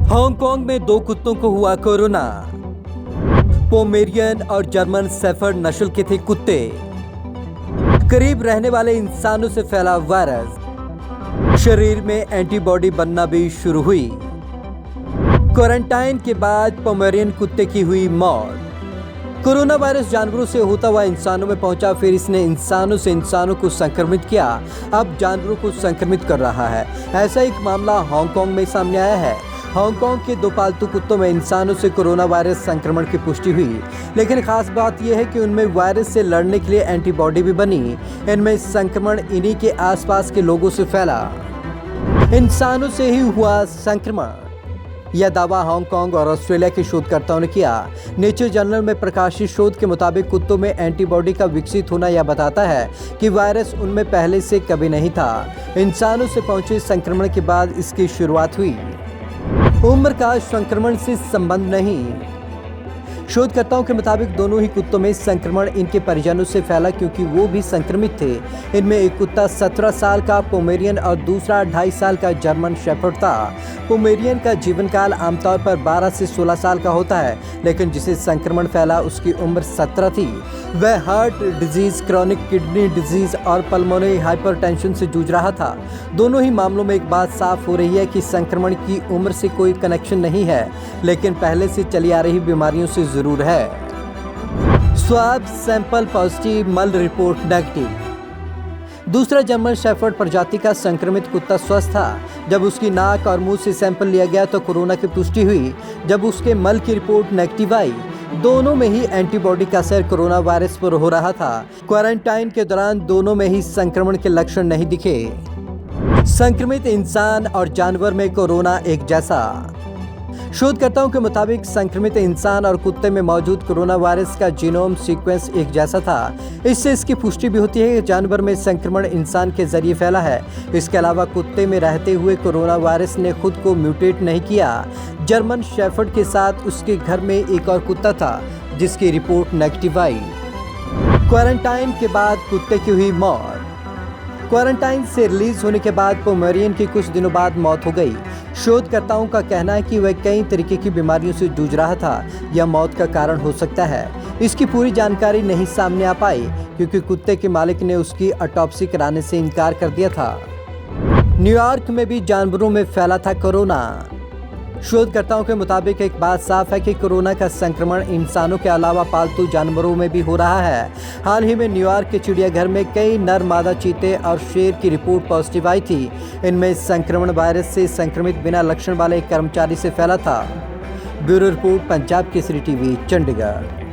Hong Kong में दो कुत्तों को हुआ कोरोना। पोमेरियन और जर्मन शेफर्ड नस्ल के थे कुत्ते। करीब रहने वाले इंसानों से फैला वायरस, शरीर में एंटीबॉडी बनना भी शुरू हुई। क्वारंटाइन के बाद पोमेरियन कुत्ते की हुई मौत। कोरोना वायरस जानवरों से होता हुआ इंसानों में पहुंचा, फिर इसने इंसानों से इंसानों को संक्रमित किया, अब जानवरों को संक्रमित कर रहा है। ऐसा एक मामला हांगकांग में सामने आया है। हांगकांग के दो पालतू कुत्तों में इंसानों से कोरोना वायरस संक्रमण की पुष्टि हुई, लेकिन खास बात यह है कि उनमें वायरस से लड़ने के लिए एंटीबॉडी भी बनी। इनमें संक्रमण इन्हीं के आसपास के लोगों से फैला, इंसानों से ही हुआ संक्रमण। यह दावा हांगकांग और ऑस्ट्रेलिया के शोधकर्ताओं ने किया। नेचर जर्नल में प्रकाशित शोध के मुताबिक कुत्तों में एंटीबॉडी का विकसित होना यह बताता है कि वायरस उनमें पहले से कभी नहीं था। इंसानों से पहुंचे संक्रमण के बाद इसकी शुरुआत हुई। उम्र का संक्रमण से संबंध नहीं। शोधकर्ताओं के मुताबिक दोनों ही कुत्तों में संक्रमण इनके परिजनों से फैला, क्योंकि वो भी संक्रमित थे। इनमें एक कुत्ता 17 साल का पोमेरियन और दूसरा 2.5 साल का जर्मन शेफर्ड था। पोमेरियन का जीवन काल आमतौर पर 12 से 16 साल का होता है, लेकिन जिसे संक्रमण फैला उसकी उम्र 17 थी। वह heart disease, chronic kidney disease और पल्मोनरी हाइपरटेंशन से जूझ रहा था। दोनों ही मामलों में एक बात साफ हो रही है कि संक्रमण की उम्र से कोई कनेक्शन नहीं है, लेकिन पहले से चली आ रही बीमारियों से जरूर है। स्वाब सैंपल पॉजिटिव, मल रिपोर्ट नेगेटिव। दूसरा जर्मन शेफर्ड प्रजाति का संक्रमित कुत्ता स्वस्थ था। जब उसकी नाक और मुंह से सैंपल लिया गया तो कोरोना की पुष्टि हुई। जब उसके मल की रिपोर्ट नेगेटिव आई, दोनों में ही एंटीबॉडी का असर कोरोना वायरस पर हो रहा था। क्वारंटाइन के दौरान दोनों में ही संक्रमण के लक्षण नहीं दिखे। संक्रमित इंसान और जानवर में कोरोना एक जैसा। शोधकर्ताओं के मुताबिक संक्रमित इंसान और कुत्ते में मौजूद कोरोना वायरस का जीनोम सीक्वेंस एक जैसा था। इससे इसकी पुष्टि भी होती है कि जानवर में संक्रमण इंसान के जरिए फैला है। इसके अलावा कुत्ते में रहते हुए कोरोना वायरस ने खुद को म्यूटेट नहीं किया। जर्मन शेफर्ड के साथ उसके घर में एक और कुत्ता था जिसकी रिपोर्ट नेगेटिव आई। क्वारंटाइन के बाद कुत्ते की हुई मौत। क्वारंटाइन से रिलीज होने के बाद पोमेरियन की कुछ दिनों बाद मौत हो गई। शोधकर्ताओं का कहना है कि वह कई तरीके की बीमारियों से जूझ रहा था। यह मौत का कारण हो सकता है। इसकी पूरी जानकारी नहीं सामने आ पाई, क्योंकि कुत्ते के मालिक ने उसकी ऑटोप्सी कराने से इनकार कर दिया था। न्यूयॉर्क में भी जानवरों में फैला था कोरोना। शोधकर्ताओं के मुताबिक एक बात साफ है कि कोरोना का संक्रमण इंसानों के अलावा पालतू जानवरों में भी हो रहा है। हाल ही में न्यूयॉर्क के चिड़ियाघर में कई नर मादा चीते और शेर की रिपोर्ट पॉजिटिव आई थी। इनमें संक्रमण वायरस से संक्रमित बिना लक्षण वाले एक कर्मचारी से फैला था। Bureau report, Punjab Kesari TV, Chandigarh.